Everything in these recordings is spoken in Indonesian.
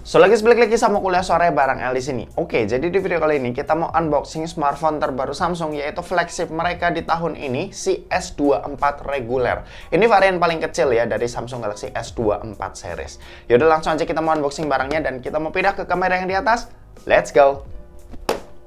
So, balik lagi sama kuliah sore bareng El di sini. Oke, jadi di video kali ini kita mau unboxing smartphone terbaru Samsung, yaitu flagship mereka di tahun ini, si S24 reguler. Ini varian paling kecil ya dari Samsung Galaxy S24 series. Yaudah, langsung aja kita mau unboxing barangnya dan kita mau pindah ke kamera yang di atas. Let's go!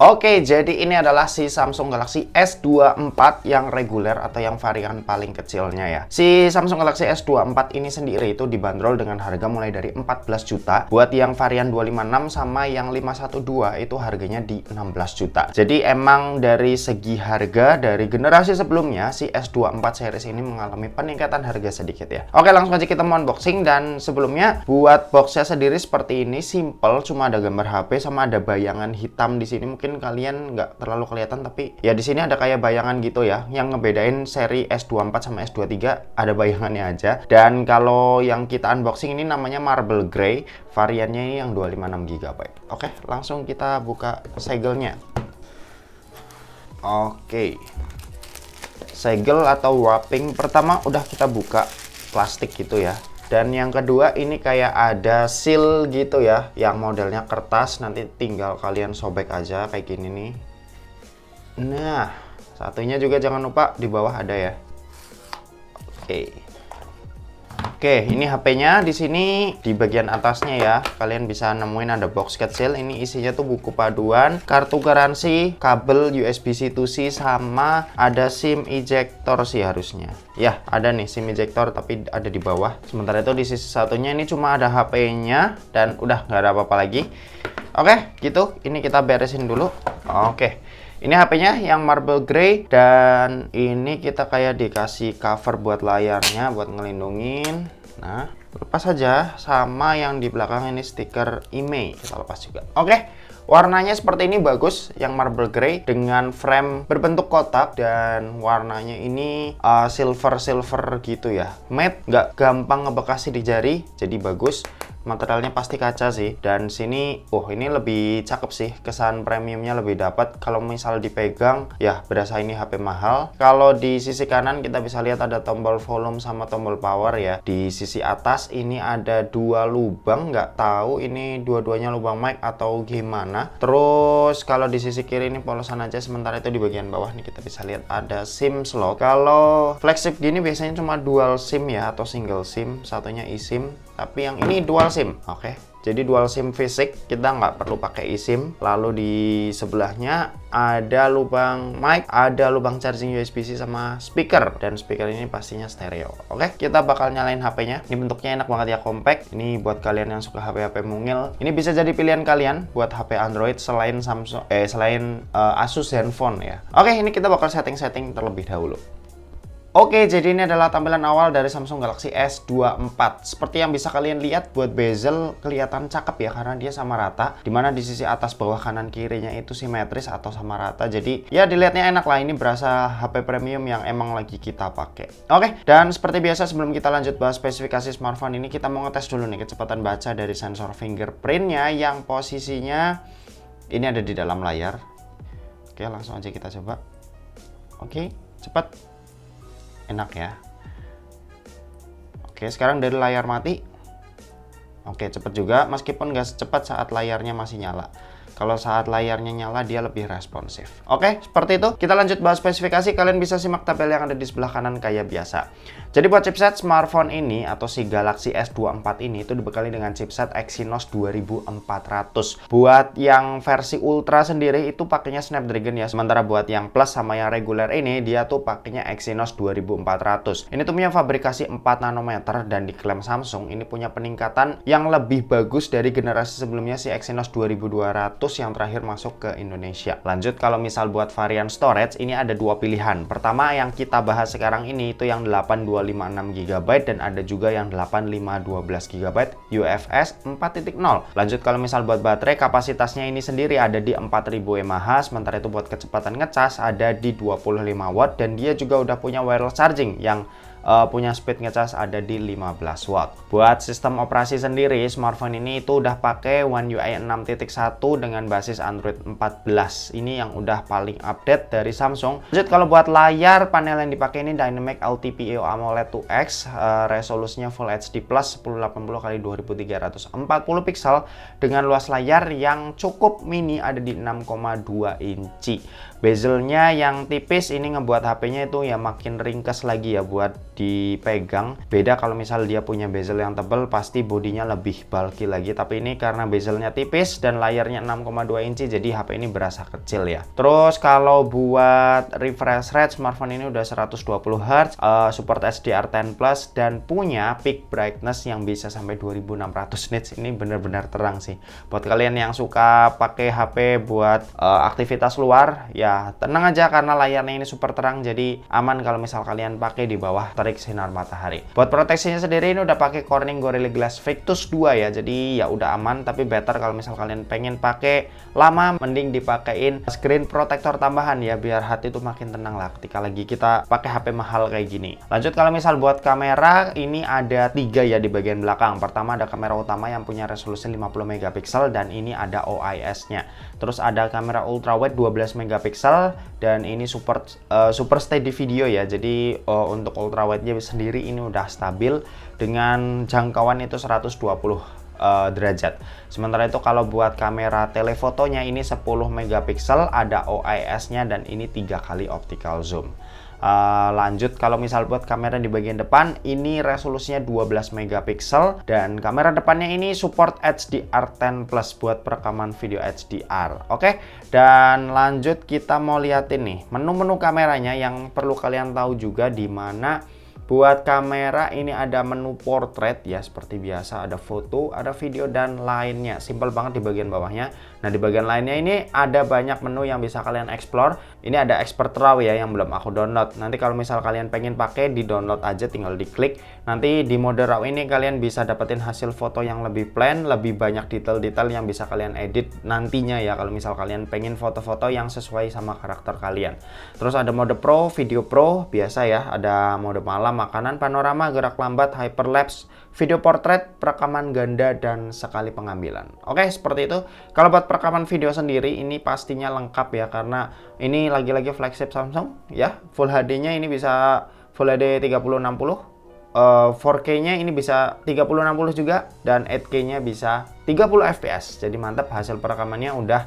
Oke, jadi ini adalah si Samsung Galaxy S24 yang reguler atau yang varian paling kecilnya ya. Si Samsung Galaxy S24 ini sendiri itu dibanderol dengan harga mulai dari 14 juta. Buat yang varian 256 sama yang 512 itu harganya di 16 juta. Jadi emang dari segi harga dari generasi sebelumnya, si S24 series ini mengalami peningkatan harga sedikit ya. Oke, langsung aja kita mau unboxing. Dan sebelumnya buat boxnya sendiri seperti ini, simple, cuma ada gambar HP sama ada bayangan hitam di sini. Mungkin kalian nggak terlalu kelihatan, tapi ya di sini ada kayak bayangan gitu ya, yang ngebedain seri S24 sama S23 ada bayangannya aja. Dan kalau yang kita unboxing ini namanya Marble Grey, variannya ini yang 256 GB. Oke, langsung kita buka segelnya. Oke, segel atau wrapping pertama udah kita buka, plastik gitu ya. Dan yang kedua ini kayak ada seal gitu ya, yang modelnya kertas, nanti tinggal kalian sobek aja kayak gini nih. Nah, satunya juga jangan lupa di bawah ada ya. Oke, ini HP-nya di sini di bagian atasnya ya. Kalian bisa nemuin ada box kecil. Ini isinya tuh buku paduan, kartu garansi, kabel USB-C to C, sama ada SIM ejector sih harusnya. Ya, ada nih SIM ejector tapi ada di bawah. Sementara itu di sisi satunya ini cuma ada HP-nya dan udah nggak ada apa-apa lagi. Oke, gitu. Ini kita beresin dulu. Oke. Ini HP-nya yang Marble Grey, dan ini kita kayak dikasih cover buat layarnya buat ngelindungin. Nah, lepas aja, sama yang di belakang ini stiker IMEI kita lepas juga. Oke, warnanya seperti ini, bagus, yang Marble Grey dengan frame berbentuk kotak dan warnanya ini silver gitu ya. Matte, nggak gampang ngebekasi di jari, jadi bagus. Materialnya pasti kaca sih, dan sini ini lebih cakep sih, kesan premiumnya lebih dapat. Kalau misal dipegang ya berasa ini HP mahal. Kalau di sisi kanan kita bisa lihat ada tombol volume sama tombol power ya. Di sisi atas ini ada dua lubang, nggak tahu ini dua-duanya lubang mic atau gimana. Terus kalau di sisi kiri ini polosan aja, sementara itu di bagian bawah nih kita bisa lihat ada SIM slot. Kalau flagship gini biasanya cuma dual SIM ya, atau single SIM, satunya eSIM. Tapi yang ini dual SIM. Oke, jadi dual SIM fisik, kita nggak perlu pakai eSIM. Lalu di sebelahnya ada lubang mic, ada lubang charging USB-C sama speaker, dan speaker ini pastinya stereo. Oke, kita bakal nyalain HP-nya. Ini bentuknya enak banget ya, compact. Ini buat kalian yang suka HP-HP mungil, ini bisa jadi pilihan kalian buat HP Android selain Asus Zenfone ya. Oke, ini kita bakal setting-setting terlebih dahulu. Oke, jadi ini adalah tampilan awal dari Samsung Galaxy S24. Seperti yang bisa kalian lihat, buat bezel kelihatan cakep ya, karena dia sama rata. Dimana di sisi atas, bawah, kanan, kirinya itu simetris atau sama rata. Jadi ya dilihatnya enak lah, ini berasa HP premium yang emang lagi kita pakai. Oke, dan seperti biasa sebelum kita lanjut bahas spesifikasi smartphone ini, kita mau ngetes dulu nih kecepatan baca dari sensor fingerprintnya yang posisinya ini ada di dalam layar. Oke, langsung aja kita coba. Oke, cepat. Enak ya. Oke, sekarang dari layar mati. Oke, cepet juga, meskipun nggak secepat saat layarnya masih nyala. Kalau saat layarnya nyala, dia lebih responsif. Oke, seperti itu. Kita lanjut bahas spesifikasi. Kalian bisa simak tabel yang ada di sebelah kanan kayak biasa. Jadi buat chipset smartphone ini atau si Galaxy S24 ini itu dibekali dengan chipset Exynos 2400. Buat yang versi Ultra sendiri itu pakainya Snapdragon ya. Sementara buat yang Plus sama yang reguler ini, dia tuh pakainya Exynos 2400. Ini tuh punya fabrikasi 4 nanometer, dan diklaim Samsung ini punya peningkatan yang lebih bagus dari generasi sebelumnya, si Exynos 2200 yang terakhir masuk ke Indonesia. Lanjut, kalau misal buat varian storage, ini ada dua pilihan. Pertama yang kita bahas sekarang ini itu yang 8256 GB, dan ada juga yang 8512 GB UFS 4.0. Lanjut, kalau misal buat baterai, kapasitasnya ini sendiri ada di 4000 mAh, sementara itu buat kecepatan ngecas ada di 25 watt, dan dia juga udah punya wireless charging yang punya speed ngecas ada di 15 watt. Buat sistem operasi sendiri, smartphone ini itu udah pakai One UI 6.1 dengan basis Android 14. Ini yang udah paling update dari Samsung. Lanjut, kalau buat layar, panel yang dipakai ini Dynamic LTPO AMOLED 2X, resolusinya Full HD Plus 1080x2340 pixel dengan luas layar yang cukup mini ada di 6,2 inci. Bezelnya yang tipis ini ngebuat HP-nya itu ya makin ringkes lagi ya buat dipegang. Beda kalau misal dia punya bezel yang tebal, pasti bodinya lebih bulky lagi. Tapi ini karena bezelnya tipis dan layarnya 6,2 inci, jadi HP ini berasa kecil ya. Terus kalau buat refresh rate, smartphone ini udah 120 Hz, support HDR10+, dan punya peak brightness yang bisa sampai 2600 nits. Ini bener-bener terang sih. Buat kalian yang suka pakai HP buat aktivitas luar, ya tenang aja karena layarnya ini super terang, jadi aman kalau misal kalian pakai di bawah terik sinar matahari. Buat proteksinya sendiri ini udah pakai Corning Gorilla Glass Victus 2 ya, jadi ya udah aman. Tapi better kalau misal kalian pengen pakai lama, mending dipakein screen protector tambahan ya, biar hati tuh makin tenang lah ketika lagi kita pakai HP mahal kayak gini. Lanjut, kalau misal buat kamera ini ada 3 ya di bagian belakang. Pertama ada kamera utama yang punya resolusi 50 megapiksel dan ini ada OIS-nya. Terus ada kamera ultrawide 12 megapiksel dan ini super steady video ya. Jadi untuk ultrawide-nya sendiri ini udah stabil dengan jangkauan itu 120 derajat. Sementara itu kalau buat kamera telefotonya ini 10 megapiksel, ada OIS-nya dan ini 3 kali optical zoom. Lanjut, kalau misal buat kamera di bagian depan ini resolusinya 12 megapiksel dan kamera depannya ini support HDR10+ buat perekaman video HDR. Oke, dan lanjut kita mau liatin nih menu-menu kameranya yang perlu kalian tahu juga, di mana buat kamera ini ada menu portrait ya, seperti biasa ada foto, ada video dan lainnya. Simple banget di bagian bawahnya. Nah, di bagian lainnya ini ada banyak menu yang bisa kalian explore. Ini ada Expert RAW ya yang belum aku download. Nanti kalau misal kalian pengen pakai, di download aja, tinggal diklik. Nanti di mode RAW ini kalian bisa dapetin hasil foto yang lebih plain, lebih banyak detail-detail yang bisa kalian edit nantinya ya, kalau misal kalian pengen foto-foto yang sesuai sama karakter kalian. Terus ada mode Pro, Video Pro, biasa ya, ada mode malam, makanan, panorama, gerak lambat, hyperlapse, video portrait, perekaman ganda, dan sekali pengambilan. Oke, seperti itu. Kalau buat perekaman video sendiri ini pastinya lengkap ya, karena ini lagi-lagi flagship Samsung ya. Full HD-nya ini bisa Full HD 3060. 4K-nya ini bisa 3060 juga, dan 8K-nya bisa 30 fps. Jadi mantap, hasil perekamannya udah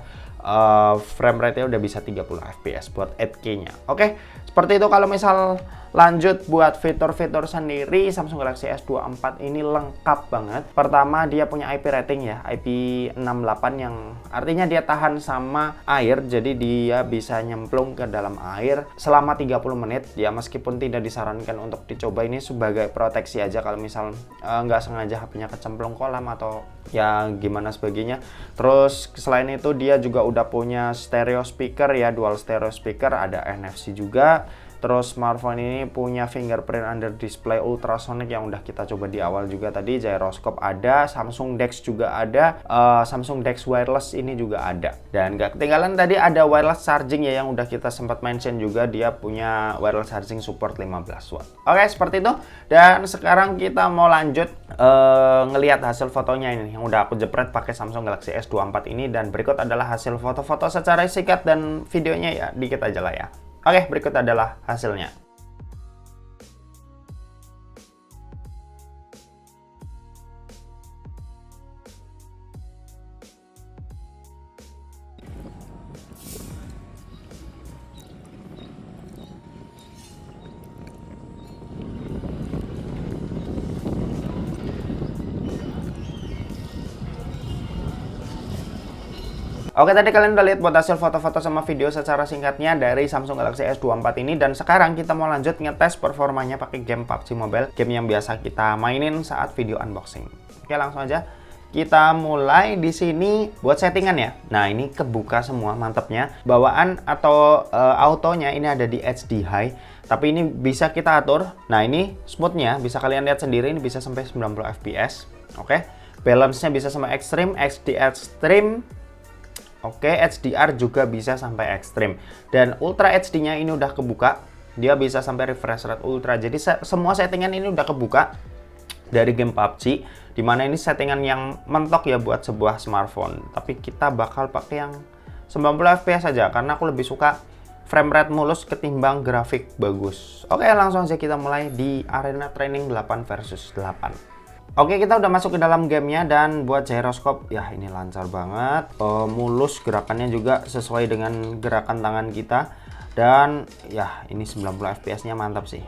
frame rate-nya udah bisa 30 fps buat 8K-nya. Oke, seperti itu. Kalau misal lanjut buat fitur-fitur sendiri, Samsung Galaxy S24 ini lengkap banget. Pertama, dia punya IP rating ya, IP68, yang artinya dia tahan sama air, jadi dia bisa nyemplung ke dalam air selama 30 menit ya, meskipun tidak disarankan untuk dicoba. Ini sebagai proteksi aja kalau misal nggak sengaja HP-nya kecemplung kolam atau ya gimana sebagainya. Terus selain itu dia juga udah punya stereo speaker ya, dual stereo speaker, ada NFC juga. Terus smartphone ini punya fingerprint under display ultrasonic yang udah kita coba di awal juga tadi, gyroscope ada, Samsung DeX juga ada, Samsung DeX wireless ini juga ada. Dan gak ketinggalan tadi ada wireless charging ya, yang udah kita sempat mention juga, dia punya wireless charging support 15 watt. Oke, seperti itu. Dan sekarang kita mau lanjut ngelihat hasil fotonya ini yang udah aku jepret pakai Samsung Galaxy S24 ini, dan berikut adalah hasil foto-foto secara singkat dan videonya ya dikit aja lah ya. Oke, berikut adalah hasilnya. Oke, tadi kalian udah lihat buat hasil foto-foto sama video secara singkatnya dari Samsung Galaxy S24 ini, dan sekarang kita mau lanjut ngetes performanya pakai game PUBG Mobile, game yang biasa kita mainin saat video unboxing. Oke, langsung aja kita mulai. Di sini buat settingan ya. Nah, ini kebuka semua, mantapnya. Bawaan atau autonya ini ada di HD High, tapi ini bisa kita atur. Nah, ini smoothnya bisa kalian lihat sendiri, ini bisa sampai 90 fps. Oke, balance-nya bisa sampai ekstrim, HD Extreme. Oke, HDR juga bisa sampai ekstrim. Dan Ultra HD-nya ini udah kebuka. Dia bisa sampai refresh rate ultra. Jadi semua settingan ini udah kebuka dari game PUBG, dimana ini settingan yang mentok ya buat sebuah smartphone. Tapi kita bakal pakai yang 90 fps saja karena aku lebih suka frame rate mulus ketimbang grafik bagus. Oke, langsung aja kita mulai di arena training 8 versus 8. Oke, kita udah masuk ke dalam gamenya, dan buat gyroscope ya ini lancar banget, mulus gerakannya juga sesuai dengan gerakan tangan kita, dan ya ini 90 fps nya mantap sih.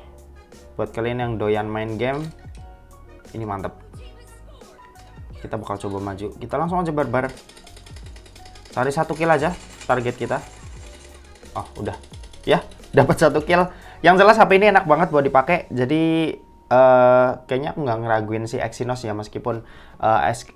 Buat kalian yang doyan main game, ini mantap. Kita bakal coba maju, kita langsung aja barbar, cari 1 kill aja target kita. Oh udah ya, dapat 1 kill. Yang jelas HP ini enak banget buat dipakai, jadi kayaknya aku nggak ngeraguin si Exynos ya, meskipun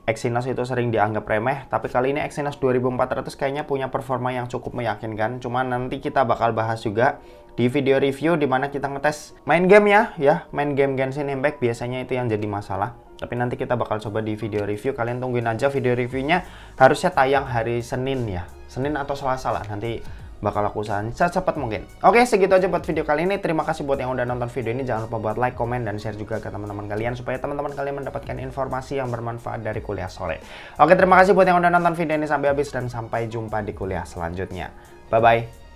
Exynos itu sering dianggap remeh, tapi kali ini Exynos 2400 kayaknya punya performa yang cukup meyakinkan. Cuman nanti kita bakal bahas juga di video review dimana kita ngetes main game ya, main game Genshin Impact biasanya itu yang jadi masalah. Tapi nanti kita bakal coba di video review, kalian tungguin aja video reviewnya, harusnya tayang hari Senin ya, Senin atau Selasa lah, nanti bakal aku usahain secepat mungkin. Oke, segitu aja buat video kali ini. Terima kasih buat yang udah nonton video ini. Jangan lupa buat like, komen, dan share juga ke teman-teman kalian supaya teman-teman kalian mendapatkan informasi yang bermanfaat dari kuliah sore. Oke, terima kasih buat yang udah nonton video ini sampai habis, dan sampai jumpa di kuliah selanjutnya. Bye-bye.